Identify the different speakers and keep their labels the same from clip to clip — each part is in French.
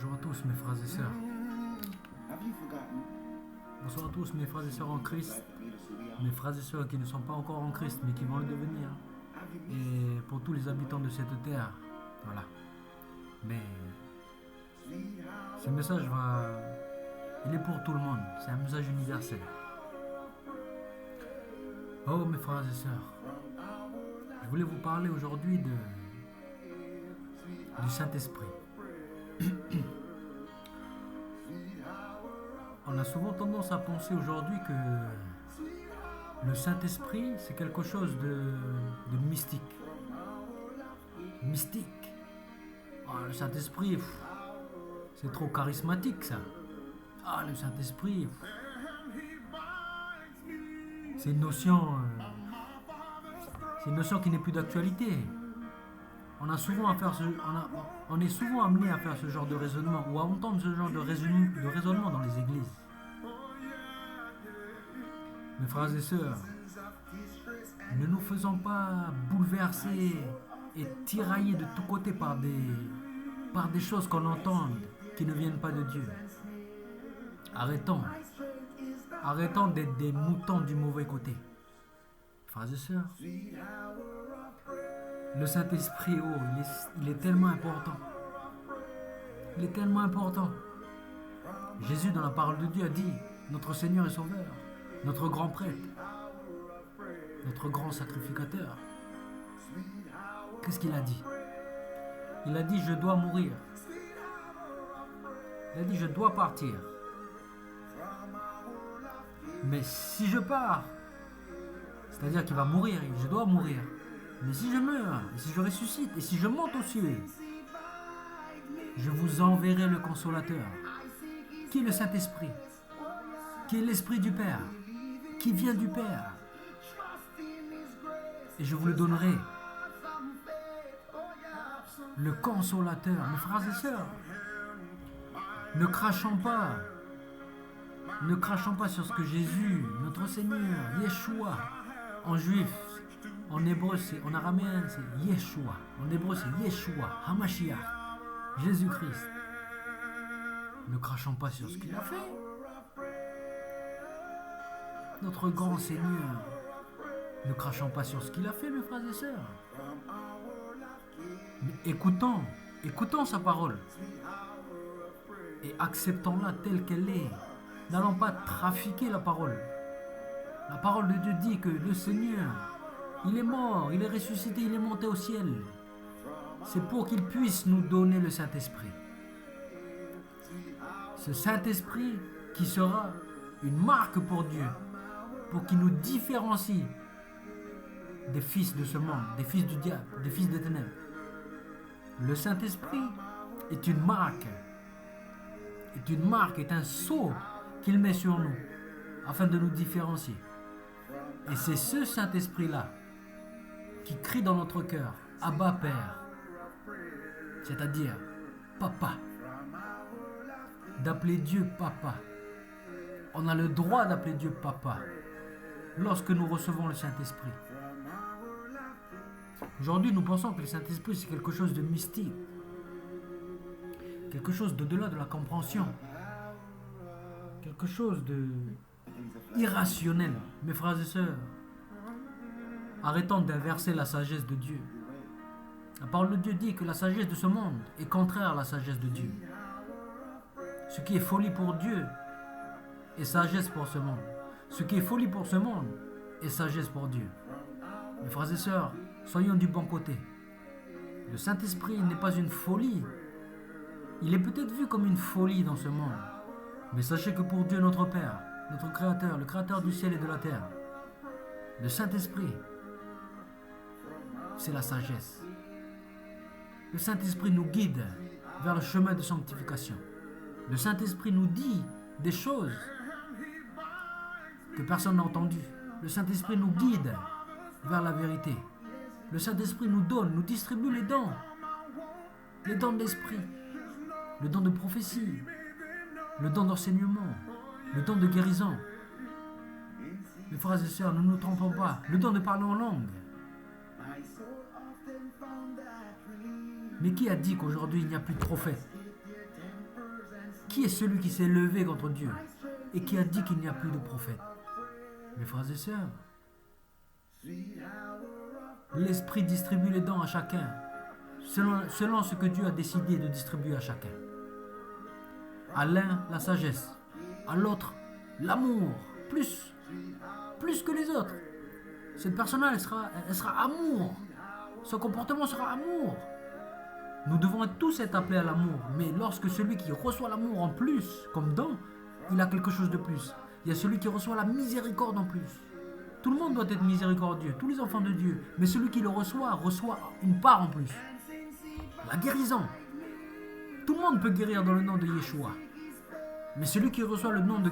Speaker 1: Bonjour à tous mes frères et sœurs. Bonsoir à tous mes frères et sœurs en Christ. Mes frères et sœurs qui ne sont pas encore en Christ mais qui vont le devenir. Et pour tous les habitants de cette terre. Voilà. Mais ce message il est pour tout le monde. C'est un message universel. Oh mes frères et sœurs. Je voulais vous parler aujourd'hui du Saint-Esprit. On a souvent tendance à penser aujourd'hui que le Saint-Esprit, c'est quelque chose de mystique. Mystique. Ah, le Saint-Esprit, c'est trop charismatique ça. Ah, le Saint-Esprit, c'est une notion qui n'est plus d'actualité. On est souvent amené à faire ce genre de raisonnement ou à entendre ce genre de raisonnement dans les églises. Mes frères et sœurs, ne nous faisons pas bouleverser et tirailler de tous côtés par des choses qu'on entend qui ne viennent pas de Dieu. Arrêtons d'être des moutons du mauvais côté. Frères et sœurs, le Saint-Esprit, il est tellement important. Il est tellement important. Jésus, dans la parole de Dieu, a dit, notre Seigneur et Sauveur, notre grand prêtre, notre grand sacrificateur. Qu'est-ce qu'il a dit? Il a dit, je dois mourir. Il a dit, je dois partir. Mais si je pars, c'est-à-dire qu'il va mourir, je dois mourir. Mais si je meurs, et si je ressuscite, et si je monte aux cieux, je vous enverrai le Consolateur, qui est le Saint-Esprit, qui est l'Esprit du Père, qui vient du Père. Et je vous le donnerai. Le Consolateur. Mes frères et sœurs, ne crachons pas. Ne crachons pas sur ce que Jésus, notre Seigneur, Yeshua, en juif, en hébreu, en araméen, c'est Yeshua. En hébreu, c'est Yeshua, Hamashiach, Jésus-Christ. Ne crachons pas sur ce qu'il a fait. Notre grand Seigneur. Ne crachons pas sur ce qu'il a fait, mes frères et sœurs. Mais écoutons sa parole. Et acceptons-la telle qu'elle est. N'allons pas trafiquer la parole. La parole de Dieu dit que le Seigneur, il est mort, il est ressuscité, il est monté au ciel. C'est pour qu'il puisse nous donner le Saint-Esprit. Ce Saint-Esprit qui sera une marque pour Dieu, pour qu'il nous différencie des fils de ce monde, des fils du diable, des fils des ténèbres. Le Saint-Esprit est une marque, est un sceau qu'il met sur nous, afin de nous différencier. Et c'est ce Saint-Esprit-là qui crie dans notre cœur, Abba Père, c'est-à-dire Papa. D'appeler Dieu Papa. On a le droit d'appeler Dieu Papa lorsque nous recevons le Saint-Esprit. Aujourd'hui, nous pensons que le Saint-Esprit, c'est quelque chose de mystique, quelque chose d'au-delà de la compréhension, quelque chose de irrationnel. Mes frères et sœurs, arrêtons d'inverser la sagesse de Dieu. La parole de Dieu dit que la sagesse de ce monde est contraire à la sagesse de Dieu. Ce qui est folie pour Dieu est sagesse pour ce monde. Ce qui est folie pour ce monde est sagesse pour Dieu. Mes frères et sœurs, soyons du bon côté. Le Saint-Esprit n'est pas une folie. Il est peut-être vu comme une folie dans ce monde. Mais sachez que pour Dieu notre Père, notre Créateur, le Créateur du ciel et de la terre, le Saint-Esprit, c'est la sagesse. Le Saint-Esprit nous guide vers le chemin de sanctification. Le Saint-Esprit nous dit des choses que personne n'a entendues. Le Saint-Esprit nous guide vers la vérité. Le Saint-Esprit nous donne, nous distribue les dons de l'Esprit, le don de prophétie, le don d'enseignement, le don de guérison. Mes frères et sœurs, ne nous trompons pas, le don de parler en langue. Mais qui a dit qu'aujourd'hui il n'y a plus de prophètes? Qui est celui qui s'est levé contre Dieu et qui a dit qu'il n'y a plus de prophète? Mes frères et sœurs, l'Esprit distribue les dons à chacun selon ce que Dieu a décidé de distribuer à chacun. À l'un, la sagesse. À l'autre, l'amour. Plus que les autres. Cette personne-là, elle sera amour. Son comportement sera amour. Nous devons tous être appelés à l'amour. Mais lorsque celui qui reçoit l'amour en plus, comme don, il a quelque chose de plus. Il y a celui qui reçoit la miséricorde en plus. Tout le monde doit être miséricordieux, tous les enfants de Dieu. Mais celui qui le reçoit une part en plus. La guérison. Tout le monde peut guérir dans le nom de Yeshua. Mais celui qui reçoit le nom de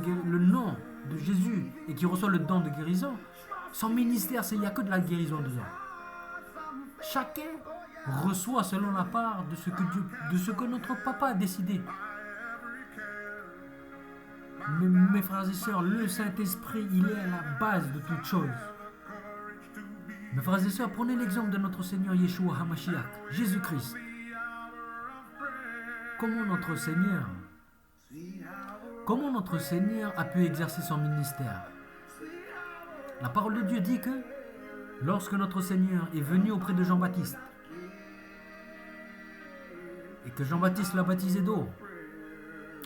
Speaker 1: Jésus et qui reçoit le don de guérison, son ministère, il n'y a que de la guérison dedans. Chacun reçoit selon la part de ce que notre papa a décidé. Mes frères et sœurs, le Saint-Esprit, il est à la base de toute chose. Mes frères et sœurs, prenez l'exemple de notre Seigneur Yeshua HaMashiach, Jésus-Christ. Comment notre Seigneur a pu exercer son ministère? La parole de Dieu dit que lorsque notre Seigneur est venu auprès de Jean-Baptiste et que Jean-Baptiste l'a baptisé d'eau,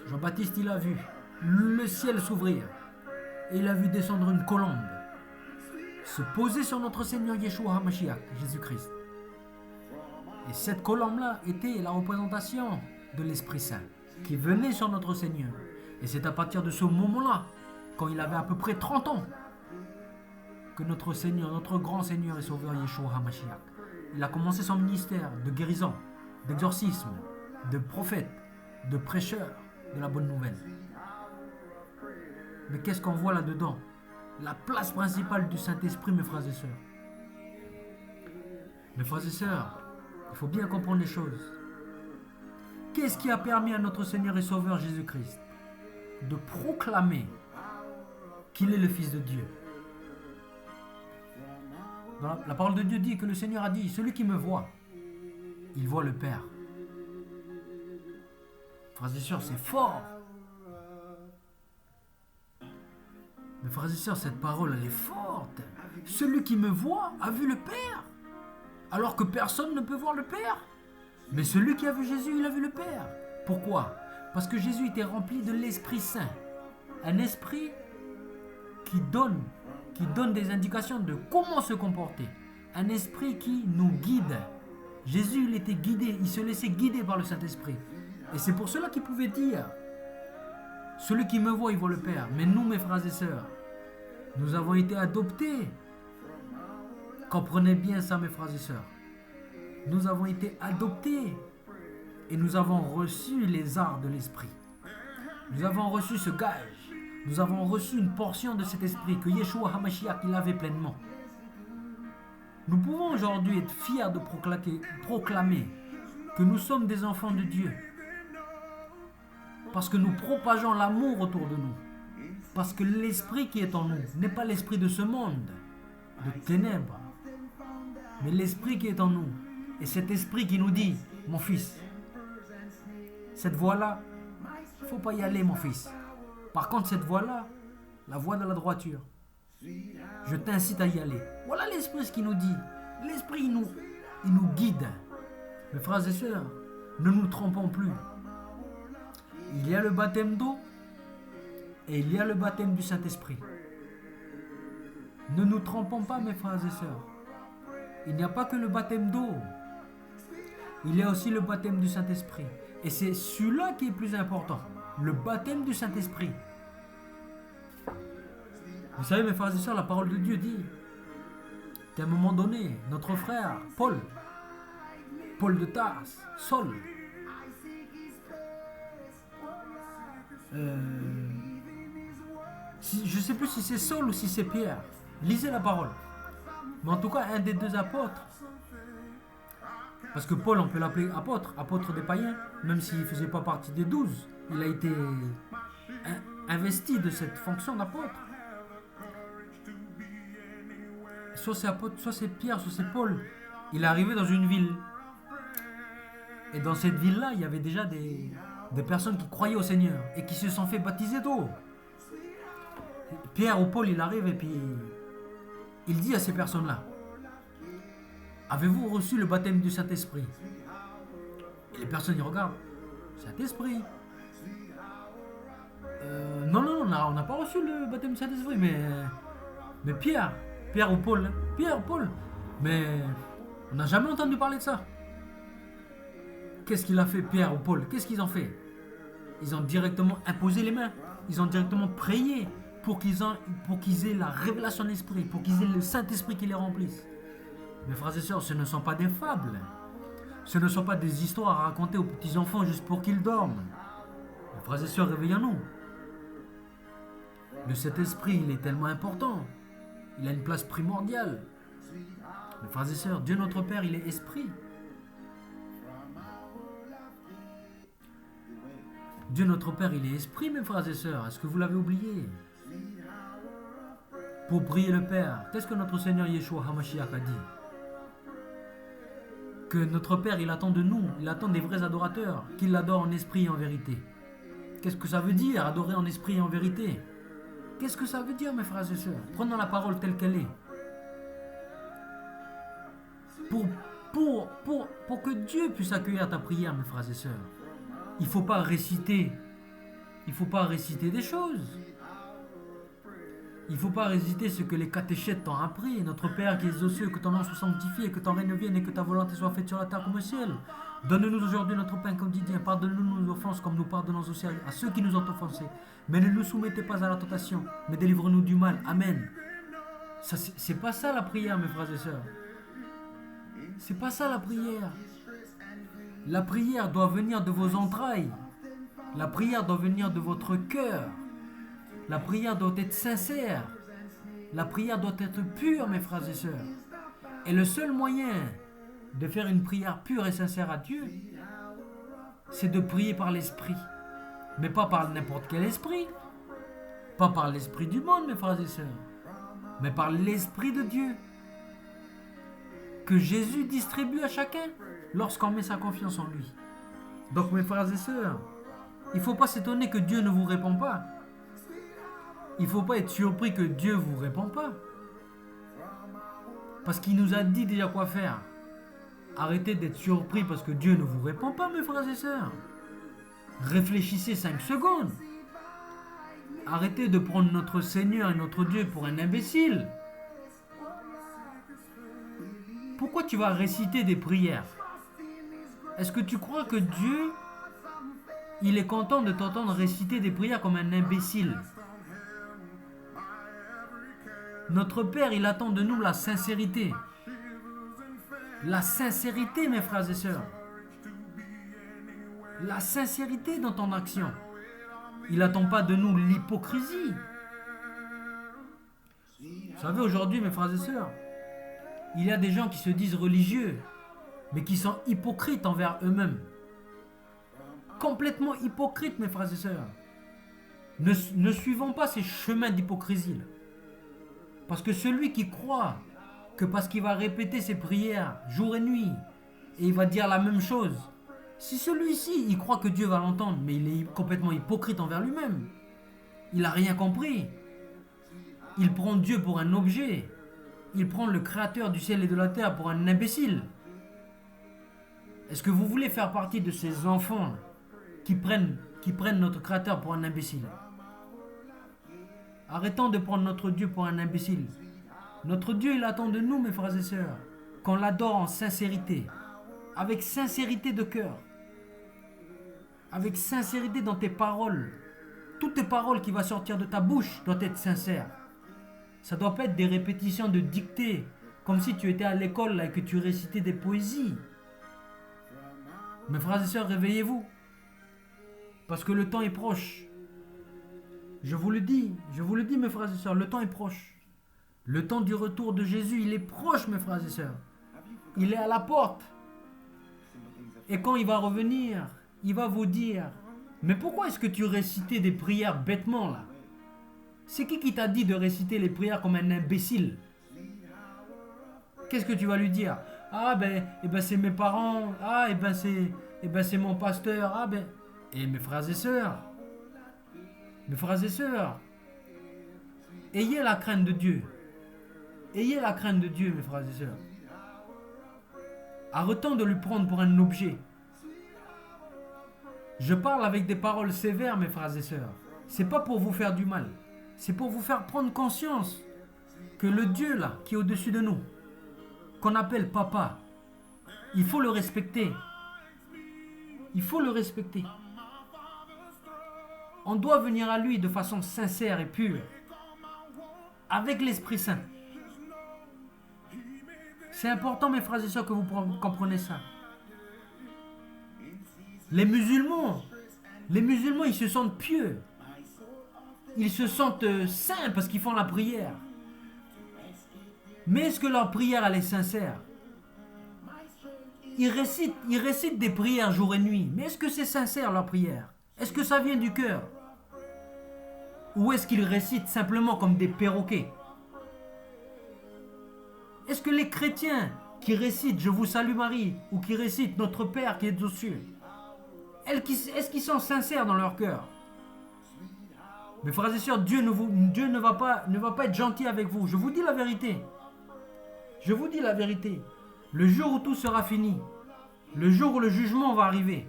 Speaker 1: Jean-Baptiste il a vu le ciel s'ouvrir et il a vu descendre une colombe se poser sur notre Seigneur Yeshua HaMashiach, Jésus-Christ. Et cette colombe-là était la représentation de l'Esprit Saint qui venait sur notre Seigneur. Et c'est à partir de ce moment-là, quand il avait à peu près 30 ans, que notre Seigneur, notre grand Seigneur et Sauveur Yeshua HaMashiach, il a commencé son ministère de guérison, d'exorcisme, de prophète, de prêcheur de la bonne nouvelle. Mais qu'est-ce qu'on voit là-dedans? La place principale du Saint-Esprit, mes frères et sœurs. Mes frères et sœurs, il faut bien comprendre les choses. Qu'est-ce qui a permis à notre Seigneur et Sauveur Jésus-Christ de proclamer qu'il est le Fils de Dieu? La parole de Dieu dit que le Seigneur a dit, celui qui me voit, il voit le Père. Frères et sœurs, c'est fort. Mes frères et sœurs, cette parole, elle est forte. Celui qui me voit a vu le Père, alors que personne ne peut voir le Père. Mais celui qui a vu Jésus, il a vu le Père. Pourquoi? Parce que Jésus était rempli de l'Esprit Saint. Un esprit qui donne des indications de comment se comporter. Un esprit qui nous guide. Jésus, il était guidé, il se laissait guider par le Saint-Esprit. Et c'est pour cela qu'il pouvait dire, celui qui me voit, il voit le Père. Mais nous, mes frères et sœurs, nous avons été adoptés. Comprenez bien ça, mes frères et sœurs. Nous avons été adoptés et nous avons reçu les arts de l'Esprit. Nous avons reçu ce gage. Nous avons reçu une portion de cet esprit que Yeshua HaMashiach il avait pleinement. Nous pouvons aujourd'hui être fiers de proclamer que nous sommes des enfants de Dieu. Parce que nous propageons l'amour autour de nous. Parce que l'esprit qui est en nous n'est pas l'esprit de ce monde, de ténèbres, mais l'esprit qui est en nous. Et cet esprit qui nous dit, mon fils, cette voie-là, il ne faut pas y aller, mon fils. Par contre, cette voie-là, la voie de la droiture, je t'incite à y aller. Voilà l'esprit ce qui nous dit. L'esprit, il nous guide. Mes frères et sœurs, ne nous trompons plus. Il y a le baptême d'eau et il y a le baptême du Saint-Esprit. Ne nous trompons pas, mes frères et sœurs. Il n'y a pas que le baptême d'eau. Il y a aussi le baptême du Saint-Esprit. Et c'est celui-là qui est plus important. Le baptême du Saint-Esprit. Vous savez, mes frères et sœurs, la parole de Dieu dit qu'à un moment donné, notre frère, Paul de Tarse, Saul, je ne sais plus si c'est Saul ou si c'est Pierre. Lisez la parole. Mais en tout cas, un des deux apôtres, parce que Paul, on peut l'appeler apôtre des païens, même s'il ne faisait pas partie des 12. Il a été investi de cette fonction d'apôtre. Soit c'est apôtre, soit c'est Pierre, soit c'est Paul. Il est arrivé dans une ville. Et dans cette ville-là, il y avait déjà des personnes qui croyaient au Seigneur et qui se sont fait baptiser d'eau. Pierre ou Paul, il arrive et puis il dit à ces personnes-là, avez-vous reçu le baptême du Saint-Esprit? Et les personnes y regardent, Saint-Esprit. Non, on n'a pas reçu le baptême du Saint-Esprit, mais Pierre ou Paul, hein, Pierre, Paul, mais on n'a jamais entendu parler de ça. Qu'est-ce qu'il a fait, Pierre ou Paul? Qu'est-ce qu'ils ont fait? Ils ont directement imposé les mains, ils ont directement prié pour qu'ils aient la révélation de l'Esprit, pour qu'ils aient le Saint-Esprit qui les remplisse. Mes frères et sœurs, ce ne sont pas des fables, ce ne sont pas des histoires à raconter aux petits-enfants juste pour qu'ils dorment. Mes frères et sœurs, réveillons-nous. Le Saint-Esprit, il est tellement important. Il a une place primordiale. Mes frères et sœurs, Dieu notre Père, il est esprit. Dieu notre Père, il est esprit, mes frères et sœurs. Est-ce que vous l'avez oublié? Pour prier le Père, qu'est-ce que notre Seigneur Yeshua HaMashiach a dit? Que notre Père, il attend de nous, il attend des vrais adorateurs, qu'il l'adore en esprit et en vérité. Qu'est-ce que ça veut dire, adorer en esprit et en vérité? Qu'est-ce que ça veut dire, mes frères et sœurs? Prenons la parole telle qu'elle est. Pour que Dieu puisse accueillir ta prière, mes frères et sœurs, il ne faut pas réciter. Il ne faut pas réciter des choses. Il ne faut pas réciter ce que les catéchètes t'ont appris. Notre Père qui es aux cieux, que ton nom soit sanctifié, que ton règne vienne et que ta volonté soit faite sur la terre comme au ciel. Donne-nous aujourd'hui notre pain quotidien. Pardonne-nous nos offenses comme nous pardonnons aussi à ceux qui nous ont offensés. Mais ne nous soumettez pas à la tentation, mais délivre-nous du mal. Amen. C'est pas ça la prière, mes frères et sœurs. C'est pas ça la prière. La prière doit venir de vos entrailles. La prière doit venir de votre cœur. La prière doit être sincère. La prière doit être pure, mes frères et sœurs. Et le seul moyen de faire une prière pure et sincère à Dieu, c'est de prier par l'esprit. Mais pas par n'importe quel esprit. Pas par l'esprit du monde, mes frères et sœurs. Mais par l'esprit de Dieu. Que Jésus distribue à chacun lorsqu'on met sa confiance en lui. Donc, mes frères et sœurs, il ne faut pas s'étonner que Dieu ne vous répond pas. Il ne faut pas être surpris que Dieu ne vous répond pas. Parce qu'il nous a dit déjà quoi faire. Arrêtez d'être surpris parce que Dieu ne vous répond pas, mes frères et sœurs. Réfléchissez 5 secondes. Arrêtez de prendre notre Seigneur et notre Dieu pour un imbécile. Pourquoi tu vas réciter des prières? Est-ce que tu crois que Dieu, il est content de t'entendre réciter des prières comme un imbécile? Notre Père, il attend de nous la sincérité. La sincérité, mes frères et sœurs. La sincérité dans ton action. Il n'attend pas de nous l'hypocrisie. Vous savez, aujourd'hui, mes frères et sœurs, il y a des gens qui se disent religieux, mais qui sont hypocrites envers eux-mêmes. Complètement hypocrites, mes frères et sœurs. Ne suivons pas ces chemins d'hypocrisie. Parce que celui qui croit que parce qu'il va répéter ses prières jour et nuit, et il va dire la même chose, si celui-ci, il croit que Dieu va l'entendre, mais il est complètement hypocrite envers lui-même. Il n'a rien compris. Il prend Dieu pour un objet. Il prend le créateur du ciel et de la terre pour un imbécile. Est-ce que vous voulez faire partie de ces enfants qui prennent notre créateur pour un imbécile? Arrêtons de prendre notre Dieu pour un imbécile. Notre Dieu, il attend de nous, mes frères et sœurs, qu'on l'adore en sincérité, avec sincérité de cœur, avec sincérité dans tes paroles. Toutes tes paroles qui vont sortir de ta bouche doivent être sincères. Ça ne doit pas être des répétitions de dictées, comme si tu étais à l'école là, et que tu récitais des poésies. Mes frères et sœurs, réveillez-vous, parce que le temps est proche. Je vous le dis, mes frères et sœurs, le temps est proche. Le temps du retour de Jésus, il est proche, mes frères et sœurs. Il est à la porte. Et quand il va revenir, il va vous dire, mais pourquoi est-ce que tu récitais des prières bêtement là? C'est qui t'a dit de réciter les prières comme un imbécile? Qu'est-ce que tu vas lui dire? Ah ben c'est mes parents, ah c'est mon pasteur, ah ben... Et mes frères et sœurs, ayez la crainte de Dieu. Ayez la crainte de Dieu, mes frères et sœurs. Arrêtons de lui prendre pour un objet. Je parle avec des paroles sévères, mes frères et sœurs. C'est pas pour vous faire du mal. C'est pour vous faire prendre conscience que le Dieu là, qui est au-dessus de nous, qu'on appelle Papa, il faut le respecter. Il faut le respecter. On doit venir à lui de façon sincère et pure, avec l'Esprit Saint. C'est important, mes frères et sœurs, que vous compreniez ça. Les musulmans, ils se sentent pieux. Ils se sentent saints parce qu'ils font la prière. Mais est-ce que leur prière, elle est sincère? Ils récitent des prières jour et nuit. Mais est-ce que c'est sincère leur prière? Est-ce que ça vient du cœur? Ou est-ce qu'ils récitent simplement comme des perroquets? Est-ce que les chrétiens qui récitent Je vous salue Marie ou qui récitent Notre Père qui est aux cieux, est-ce qu'ils sont sincères dans leur cœur? Mes frères et sœurs, Dieu ne va pas être gentil avec vous. Je vous dis la vérité. Je vous dis la vérité. Le jour où tout sera fini, le jour où le jugement va arriver,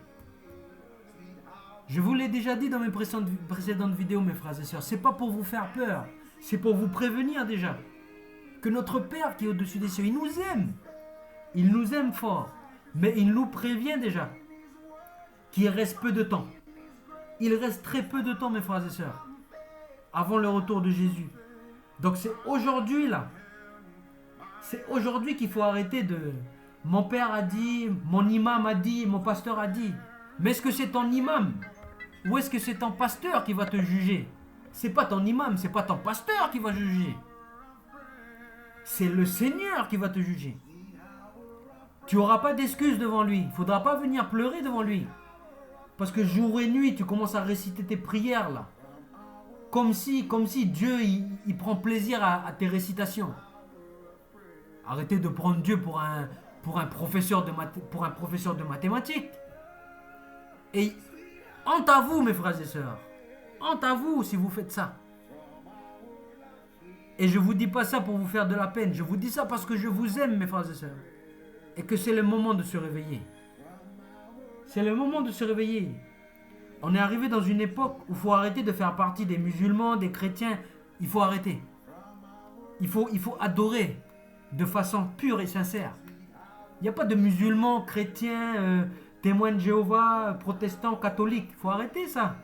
Speaker 1: je vous l'ai déjà dit dans mes précédentes vidéos, mes frères et sœurs, c'est pas pour vous faire peur, c'est pour vous prévenir déjà que notre Père qui est au-dessus des cieux, il nous aime. Il nous aime fort, mais il nous prévient déjà qu'il reste peu de temps. Il reste très peu de temps, mes frères et sœurs, avant le retour de Jésus. Donc c'est aujourd'hui là. C'est aujourd'hui qu'il faut arrêter de... Mon père a dit, mon imam a dit, mon pasteur a dit. Mais est-ce que c'est ton imam? Ou est-ce que c'est ton pasteur qui va te juger? C'est pas ton imam, c'est pas ton pasteur qui va te juger. C'est le Seigneur qui va te juger. Tu n'auras pas d'excuses devant lui. Il ne faudra pas venir pleurer devant lui. Parce que jour et nuit, tu commences à réciter tes prières là. Comme si Dieu il prend plaisir à tes récitations. Arrêtez de prendre Dieu pour un professeur de mathématiques. Et honte à vous, mes frères et sœurs. Honte à vous si vous faites ça. Et je ne vous dis pas ça pour vous faire de la peine. Je vous dis ça parce que je vous aime, mes frères et sœurs. Et que c'est le moment de se réveiller. C'est le moment de se réveiller. On est arrivé dans une époque où il faut arrêter de faire partie des musulmans, des chrétiens. Il faut arrêter. Il faut adorer de façon pure et sincère. Il n'y a pas de musulmans, chrétiens, témoins de Jéhovah, protestants, catholiques. Il faut arrêter ça.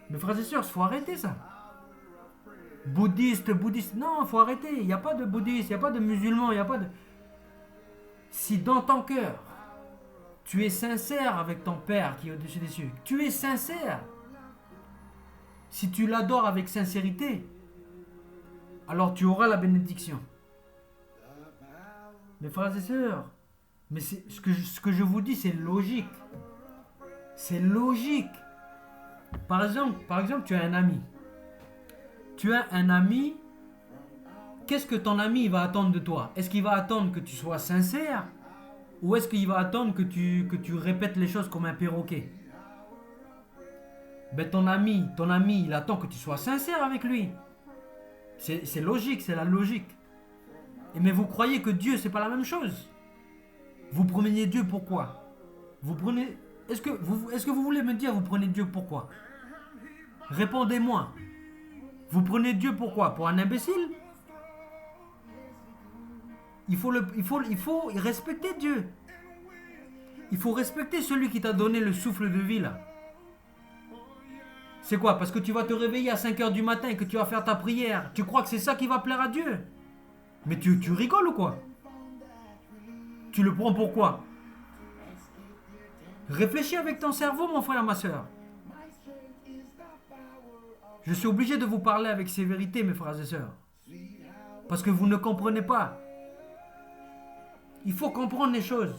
Speaker 1: Mes frères et sœurs, il faut arrêter ça. Bouddhistes, non, il faut arrêter. Il n'y a pas de bouddhistes, il n'y a pas de musulmans, il n'y a pas de... Si dans ton cœur, tu es sincère avec ton Père qui est au-dessus des cieux, tu es sincère, si tu l'adores avec sincérité, alors tu auras la bénédiction. Mes frères et sœurs, mais ce que je vous dis, c'est logique. C'est logique. Par exemple, tu as un ami. Tu as un ami, qu'est-ce que ton ami va attendre de toi? Est-ce qu'il va attendre que tu sois sincère? Ou est-ce qu'il va attendre que tu répètes les choses comme un perroquet? Ben ton ami, il attend que tu sois sincère avec lui. C'est logique, c'est la logique. Mais vous croyez que Dieu, c'est pas la même chose? Vous prenez Dieu pourquoi? Est-ce que vous voulez me dire vous prenez Dieu pourquoi? Répondez-moi. Vous prenez Dieu pourquoi? Pour un imbécile? Il faut respecter Dieu. Il faut respecter celui qui t'a donné le souffle de vie là. C'est quoi? Parce que tu vas te réveiller à 5h du matin et que tu vas faire ta prière. Tu crois que c'est ça qui va plaire à Dieu? Mais tu rigoles ou quoi? Tu le prends pourquoi? Réfléchis avec ton cerveau, mon frère, ma soeur. Je suis obligé de vous parler avec sévérité, mes frères et sœurs. Parce que vous ne comprenez pas. Il faut comprendre les choses.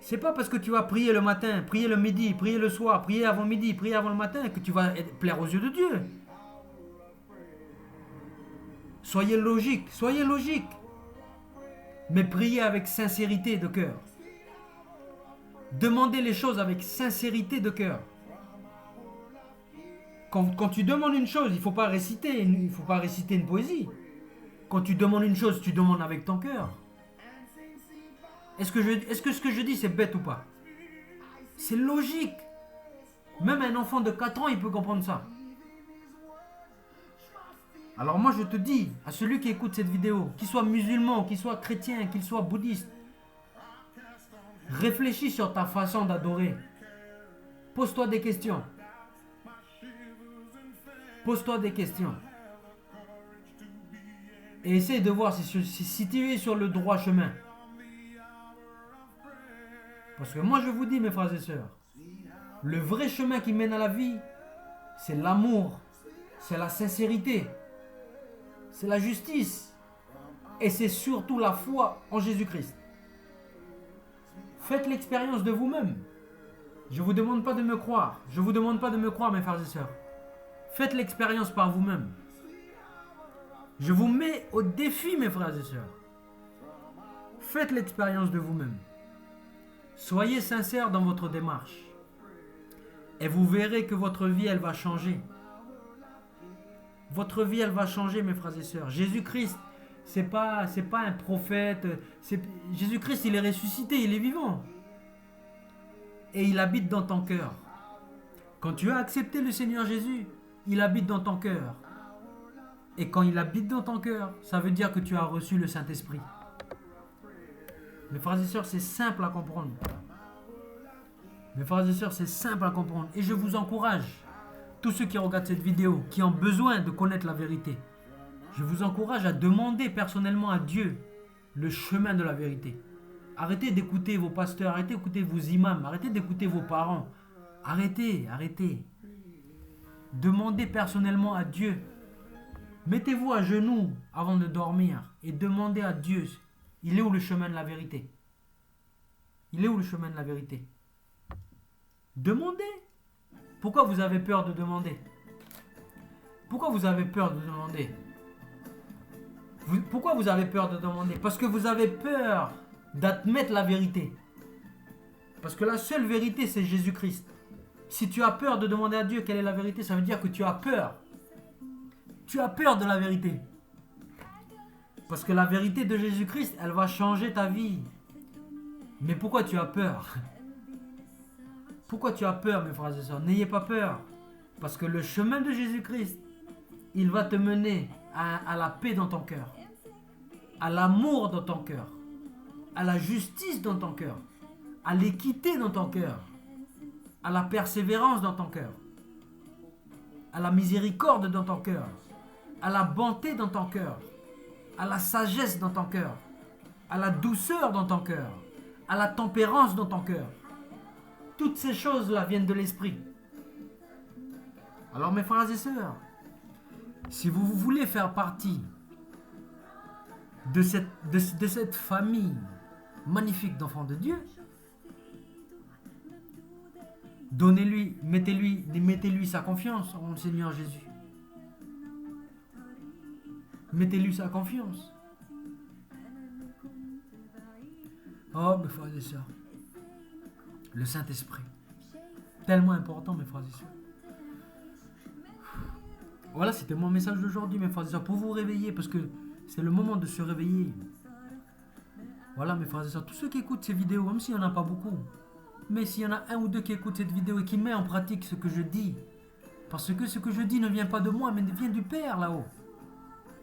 Speaker 1: C'est pas parce que tu vas prier le matin, prier le midi, prier le soir, prier avant midi, prier avant le matin que tu vas plaire aux yeux de Dieu. Soyez logique. Mais priez avec sincérité de cœur. Demandez les choses avec sincérité de cœur. Quand tu demandes une chose, il ne faut pas réciter une poésie. Quand tu demandes une chose, tu demandes avec ton cœur. Est-ce que ce que je dis, c'est bête ou pas? C'est logique. Même un enfant de 4 ans, il peut comprendre ça. Alors moi, je te dis, à celui qui écoute cette vidéo, qu'il soit musulman, qu'il soit chrétien, qu'il soit bouddhiste, réfléchis sur ta façon d'adorer. Pose-toi des questions. Pose-toi des questions. Et essaye de voir si tu es sur le droit chemin. Parce que moi je vous dis mes frères et sœurs, le vrai chemin qui mène à la vie, c'est l'amour, c'est la sincérité, c'est la justice et c'est surtout la foi en Jésus-Christ. Faites l'expérience de vous-même. Je ne vous demande pas de me croire. Je ne vous demande pas de me croire mes frères et sœurs. Faites l'expérience par vous-même. Je vous mets au défi mes frères et sœurs. Faites l'expérience de vous-même. Soyez sincères dans votre démarche. Et vous verrez que votre vie, elle va changer. Votre vie, elle va changer, mes frères et sœurs. Jésus-Christ, c'est pas un prophète. Jésus-Christ, il est ressuscité, il est vivant. Et il habite dans ton cœur. Quand tu as accepté le Seigneur Jésus, il habite dans ton cœur. Et quand il habite dans ton cœur, ça veut dire que tu as reçu le Saint-Esprit. Mes frères et sœurs, c'est simple à comprendre. Mes frères et sœurs, c'est simple à comprendre. Et je vous encourage, tous ceux qui regardent cette vidéo, qui ont besoin de connaître la vérité, je vous encourage à demander personnellement à Dieu le chemin de la vérité. Arrêtez d'écouter vos pasteurs, arrêtez d'écouter vos imams, arrêtez d'écouter vos parents. Arrêtez. Demandez personnellement à Dieu. Mettez-vous à genoux avant de dormir et demandez à Dieu, il est où le chemin de la vérité? Il est où le chemin de la vérité? Demandez. Pourquoi vous avez peur de demander? Pourquoi vous avez peur de demander? Pourquoi vous avez peur de demander? Parce que vous avez peur d'admettre la vérité. Parce que la seule vérité, c'est Jésus-Christ. Si tu as peur de demander à Dieu quelle est la vérité, ça veut dire que tu as peur. Tu as peur de la vérité. Parce que la vérité de Jésus-Christ, elle va changer ta vie. Mais pourquoi tu as peur? Pourquoi tu as peur, mes frères et sœurs? N'ayez pas peur. Parce que le chemin de Jésus-Christ, il va te mener à la paix dans ton cœur, à l'amour dans ton cœur, à la justice dans ton cœur, à l'équité dans ton cœur, à la persévérance dans ton cœur, à la miséricorde dans ton cœur, à la bonté dans ton cœur, à la sagesse dans ton cœur, à la douceur dans ton cœur, à la tempérance dans ton cœur. Toutes ces choses-là viennent de l'esprit. Alors mes frères et sœurs, si vous voulez faire partie de cette famille magnifique d'enfants de Dieu, mettez-lui sa confiance en le Seigneur Jésus. Mettez-lui sa confiance. Oh, mes frères et sœurs, le Saint-Esprit, tellement important, mes frères et sœurs. Voilà, c'était mon message d'aujourd'hui, mes frères et sœurs, pour vous réveiller, parce que c'est le moment de se réveiller. Voilà, mes frères et sœurs, tous ceux qui écoutent ces vidéos, même s'il n'y en a pas beaucoup, mais s'il y en a un ou deux qui écoutent cette vidéo et qui met en pratique ce que je dis, parce que ce que je dis ne vient pas de moi, mais vient du Père là-haut.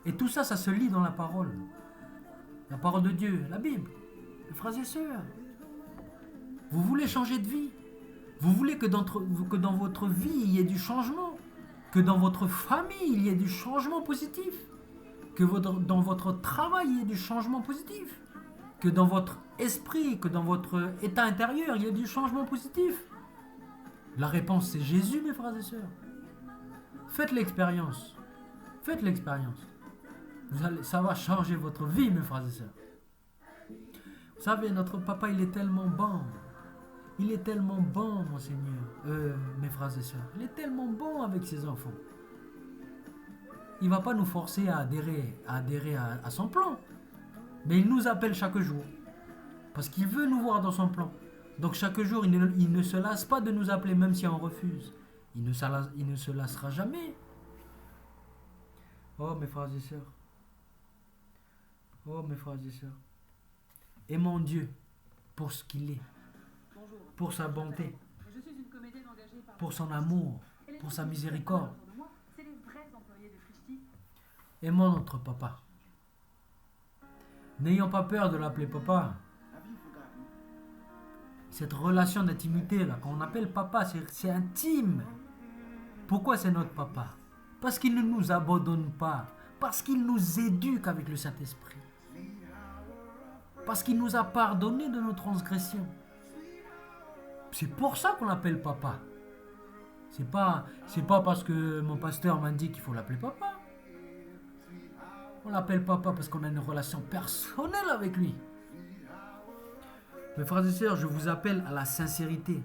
Speaker 1: Et tout ça, ça se lit dans la parole. La parole de Dieu, la Bible. Mes frères et sœurs, vous voulez changer de vie? Vous voulez que dans votre vie, il y ait du changement? Que dans votre famille, il y ait du changement positif? Que dans votre travail, il y ait du changement positif? Que dans votre esprit, que dans votre état intérieur, il y ait du changement positif? La réponse, c'est Jésus, mes frères et sœurs. Faites l'expérience. Faites l'expérience. Ça va changer votre vie, mes frères et sœurs. Vous savez, notre papa, il est tellement bon. Il est tellement bon, mon Seigneur. Mes frères et sœurs. Il est tellement bon avec ses enfants. Il ne va pas nous forcer à adhérer à son plan. Mais il nous appelle chaque jour. Parce qu'il veut nous voir dans son plan. Donc chaque jour, il ne se lasse pas de nous appeler, même si on refuse. Il ne se lassera jamais. Oh mes frères et sœurs. Oh mes frères et sœurs. Aimons Dieu pour ce qu'il est, pour sa bonté, pour son amour, pour sa miséricorde. Aimons notre papa. N'ayons pas peur de l'appeler papa. Cette relation d'intimité là, qu'on appelle papa, c'est intime. Pourquoi c'est notre papa? Parce qu'il ne nous abandonne pas. Parce qu'il nous éduque avec le Saint-Esprit. Parce qu'il nous a pardonné de nos transgressions. C'est pour ça qu'on l'appelle papa. C'est pas parce que mon pasteur m'a dit qu'il faut l'appeler papa. On l'appelle papa parce qu'on a une relation personnelle avec lui. Mes frères et sœurs, je vous appelle à la sincérité.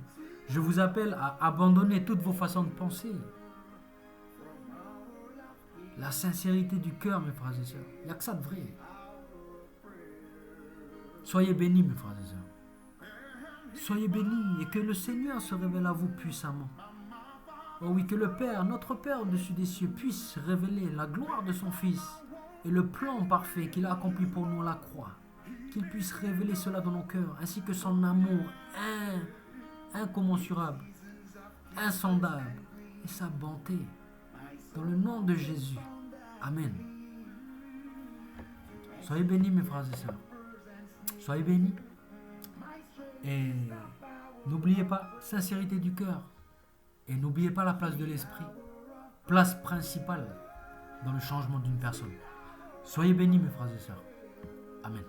Speaker 1: Je vous appelle à abandonner toutes vos façons de penser. La sincérité du cœur, mes frères et sœurs. Il n'y a que ça de vrai. Soyez bénis, mes frères et sœurs. Soyez bénis et que le Seigneur se révèle à vous puissamment. Oh oui, que le Père, notre Père au-dessus des cieux, puisse révéler la gloire de son Fils et le plan parfait qu'il a accompli pour nous à la croix. Qu'il puisse révéler cela dans nos cœurs, ainsi que son amour incommensurable, insondable et sa bonté. Dans le nom de Jésus. Amen. Soyez bénis, mes frères et sœurs. Soyez bénis. Et n'oubliez pas, sincérité du cœur. Et n'oubliez pas la place de l'esprit. Place principale dans le changement d'une personne. Soyez bénis, mes frères et sœurs. Amen.